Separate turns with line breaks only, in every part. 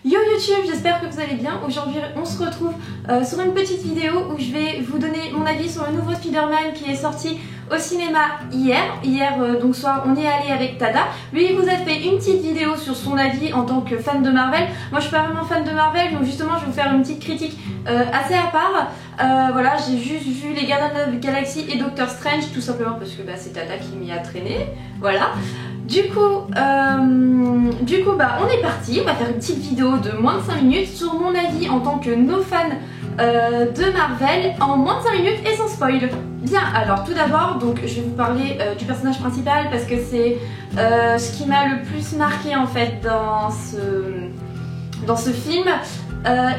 Yo YouTube, j'espère que vous allez bien. Aujourd'hui on se retrouve sur une petite vidéo où je vais vous donner mon avis sur le nouveau Spider-Man qui est sorti au cinéma hier. Donc soir on y est allé avec Tada. Lui il vous a fait une petite vidéo sur son avis en tant que fan de Marvel. Moi je suis pas vraiment fan de Marvel, donc justement je vais vous faire une petite critique assez à part. Voilà, j'ai juste vu les Gardiens de la Galaxie et Doctor Strange tout simplement parce que c'est Tada qui m'y a traîné. Voilà. Du coup, on est parti, on va faire une petite vidéo de moins de 5 minutes sur mon avis en tant que no fan de Marvel en moins de 5 minutes et sans spoil. Bien, alors tout d'abord, donc je vais vous parler du personnage principal parce que c'est ce qui m'a le plus marqué en fait dans ce film.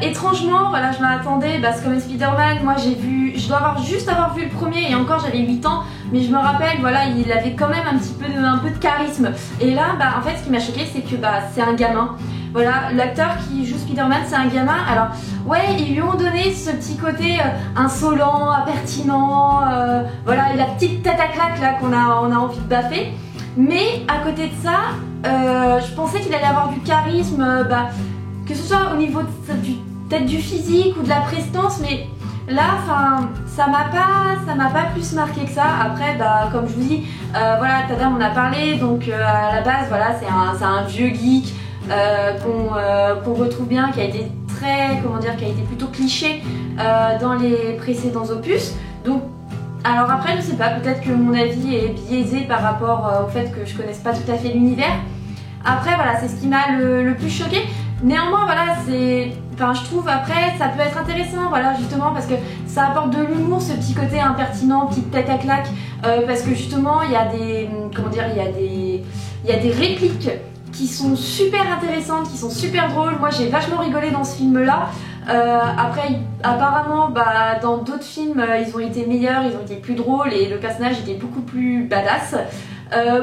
Étrangement, voilà, je m'attendais, c'est comme Spider-Man, moi je dois juste avoir vu le premier et encore j'avais 8 ans, mais je me rappelle, voilà, il avait quand même un peu de charisme. Et là, en fait, ce qui m'a choqué, c'est que c'est un gamin. Voilà, l'acteur qui joue Spider-Man, c'est un gamin. Alors, ouais, ils lui ont donné ce petit côté insolent, impertinent, voilà, et la petite tête à claque là qu'on a envie de baffer. Mais à côté de ça, je pensais qu'il allait avoir du charisme, que ce soit au niveau peut-être du physique ou de la prestance, mais là, ça m'a pas plus marqué que ça. Après, comme je vous dis, voilà, Tada m'en a parlé, donc à la base, voilà, c'est un vieux geek qu'on retrouve bien, qui a été qui a été plutôt cliché dans les précédents opus. Donc, alors après, je sais pas, peut-être que mon avis est biaisé par rapport au fait que je connaisse pas tout à fait l'univers. Après, voilà, c'est ce qui m'a le plus choqué. Néanmoins, voilà, je trouve après ça peut être intéressant, voilà, justement parce que ça apporte de l'humour, ce petit côté impertinent, petite tête à claque, parce que justement il y a des répliques qui sont super intéressantes, qui sont super drôles. Moi j'ai vachement rigolé dans ce film-là. Après, apparemment, dans d'autres films, ils ont été meilleurs, ils ont été plus drôles et le personnage était beaucoup plus badass.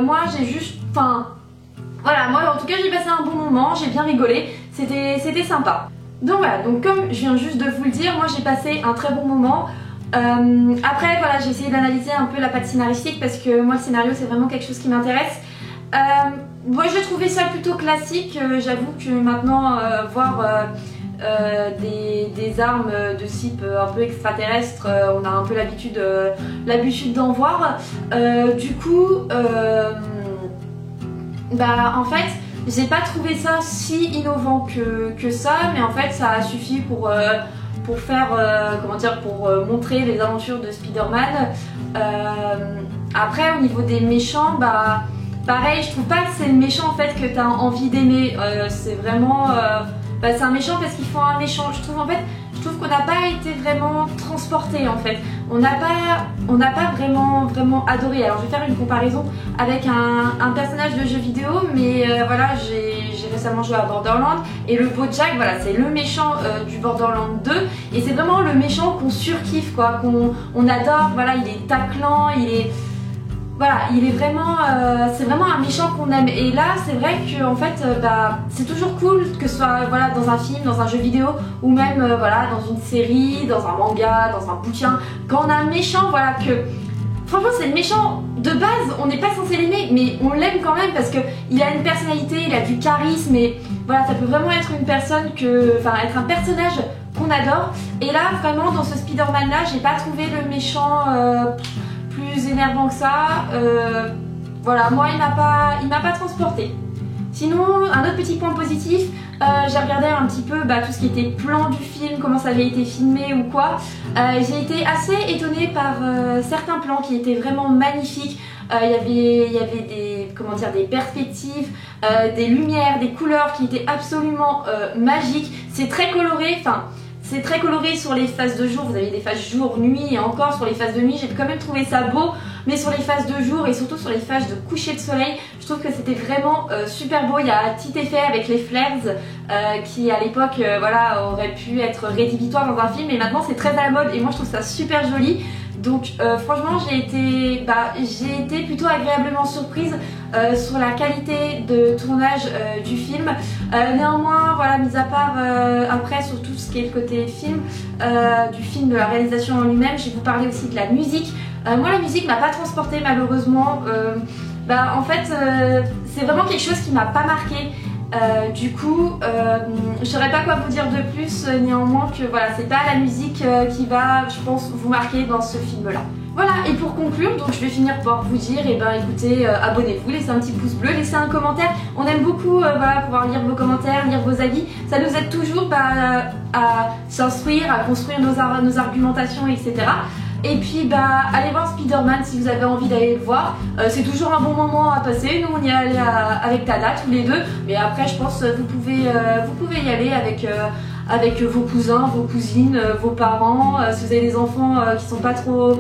Moi j'ai juste, voilà, moi en tout cas j'ai passé un bon moment, j'ai bien rigolé, c'était sympa. Donc voilà, donc comme je viens juste de vous le dire, moi j'ai passé un très bon moment. Après voilà, j'ai essayé d'analyser un peu la patte scénaristique parce que moi le scénario c'est vraiment quelque chose qui m'intéresse. Moi j'ai trouvé ça plutôt classique, j'avoue que maintenant voir des armes de type un peu extraterrestre, on a un peu l'habitude d'en voir. Du coup, en fait, j'ai pas trouvé ça si innovant que ça, mais en fait ça a suffi pour faire, pour montrer les aventures de Spider-Man. Après, au niveau des méchants, pareil, je trouve pas que c'est le méchant en fait que t'as envie d'aimer. C'est vraiment, c'est un méchant parce qu'ils font un méchant. Je trouve qu'on n'a pas été vraiment transporté en fait. On n'a pas vraiment adoré. Alors je vais faire une comparaison avec un personnage de jeu vidéo, mais voilà, j'ai récemment joué à Borderlands et le Bojack, voilà, c'est le méchant du Borderlands 2 et c'est vraiment le méchant qu'on surkiffe quoi, qu'on adore. Voilà, il est taclant, il est vraiment, c'est vraiment un méchant qu'on aime. Et là, c'est vrai que en fait, c'est toujours cool que ce soit voilà dans un film, dans un jeu vidéo ou même voilà dans une série, dans un manga, dans un bouquin, quand on a un méchant, voilà que franchement c'est le méchant de base, on n'est pas censé l'aimer, mais on l'aime quand même parce que il a une personnalité, il a du charisme et voilà, ça peut vraiment être une personne être un personnage qu'on adore. Et là, vraiment dans ce Spider-Man là, j'ai pas trouvé le méchant plus énervant que ça. Voilà, moi il m'a pas transporté. Sinon, un autre petit point positif, j'ai regardé un petit peu tout ce qui était plan du film, comment ça avait été filmé ou quoi. J'ai été assez étonnée par certains plans qui étaient vraiment magnifiques. Il y avait des perspectives, des lumières, des couleurs qui étaient absolument magiques. C'est très coloré, c'est très coloré sur les phases de jour, vous avez des phases jour, nuit et encore sur les phases de nuit, j'ai quand même trouvé ça beau, mais sur les phases de jour et surtout sur les phases de coucher de soleil, je trouve que c'était vraiment super beau. Il y a un petit effet avec les flares qui à l'époque aurait pu être rédhibitoire dans un film, mais maintenant c'est très à la mode et moi je trouve ça super joli. Donc franchement j'ai été plutôt agréablement surprise sur la qualité de tournage du film. Néanmoins voilà, mis à part après sur tout ce qui est le côté film, du film, de la réalisation en lui-même, je vais vous parler aussi de la musique. Moi la musique m'a pas transportée malheureusement. En fait c'est vraiment quelque chose qui m'a pas marqué. Du coup, je saurais pas quoi vous dire de plus, néanmoins que voilà, c'est pas la musique qui va, je pense, vous marquer dans ce film-là. Voilà, et pour conclure, donc je vais finir par vous dire, et ben écoutez, abonnez-vous, laissez un petit pouce bleu, laissez un commentaire. On aime beaucoup voilà, pouvoir lire vos commentaires, lire vos avis. Ça nous aide toujours à s'instruire, à construire nos argumentations, etc. Et puis allez voir Spider-Man si vous avez envie d'aller le voir. C'est toujours un bon moment à passer. Nous on y est allé avec Tada tous les deux. Mais après je pense vous pouvez y aller avec vos cousins, vos cousines, vos parents. Si vous avez des enfants qui sont pas trop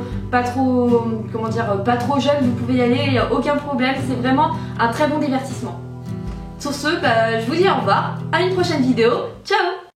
jeunes, vous pouvez y aller, il n'y a aucun problème. C'est vraiment un très bon divertissement. Sur ce, je vous dis au revoir, à une prochaine vidéo. Ciao!